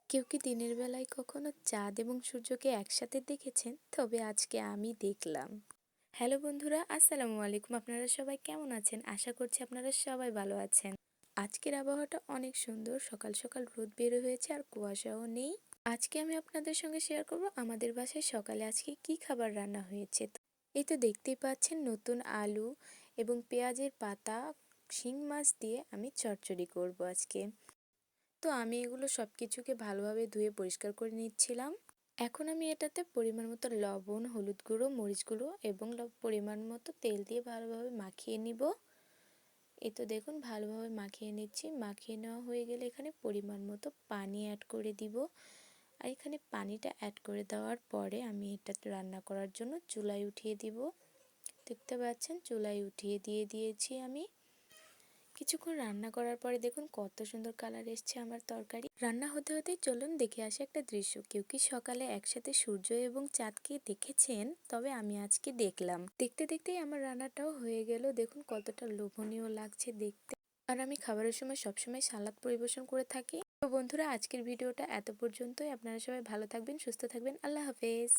কেউ কি দিনের বেলায় কখনো চাঁদ এবং সূর্যকে একসাথে দেখেছেন? তবে আজকে আমি দেখলাম। হ্যালো বন্ধুরা, আসসালামু আলাইকুম। আপনারা সবাই কেমন আছেন? আশা করছি আপনারা সবাই ভালো আছেন। আজকের আবহাওয়াটা অনেক সুন্দর। সকাল সকাল রোদ বের হয়েছে আর কুয়াশাও নেই। আজকে আমি আপনাদের সঙ্গে শেয়ার করব আমাদের বাসায় সকালে আজকে কি খাবার রান্না হয়েছে। এই তো দেখতেই পাচ্ছেন, নতুন আলু এবং পেঁয়াজের পাতা, শিং মাছ দিয়ে আমি চচ্চড়ি করব আজকে। তো আমি এগুলো সব কিছুকে ভালোভাবে ধুয়ে পরিষ্কার করে নিচ্ছিলাম। এখন আমি এটাতে পরিমাণ মতো লবণ, হলুদ গুঁড়ো, মরিচ গুঁড়ো এবং পরিমাণ মতো তেল দিয়ে ভালোভাবে মাখিয়ে নিব। এই তো দেখুন, ভালোভাবে মাখিয়ে নিচ্ছি। মাখিয়ে নেওয়া হয়ে গেলে এখানে পরিমাণ মতো পানি অ্যাড করে দিব। আর এখানে পানিটা অ্যাড করে দেওয়ার পরে আমি এটা রান্না করার জন্য চুলায় উঠিয়ে দিব। দেখতে পাচ্ছেন, চুলায় উঠিয়ে দিয়েছি আমি। কিছুক্ষণ রান্না করার পরে দেখুন কত সুন্দর কালার এসছে আমার তরকারি। রান্না হতে হতেই চলুন দেখে আসি একটা দৃশ্য। কেউ কি সকালে একসাথে সূর্য এবং চাঁদকে দেখেছেন? তবে আমি আজকে দেখলাম। দেখতে দেখতেই আমার রান্নাটাও হয়ে গেল। দেখুন কতটা লোভনীয় লাগছে দেখতে। আর আমি খাবারের সময় সবসময় সালাদ পরিবেশন করে থাকি। তো বন্ধুরা, আজকের ভিডিওটা এত পর্যন্তই। আপনারা সবাই ভালো থাকবেন, সুস্থ থাকবেন। আল্লাহ হাফেজ।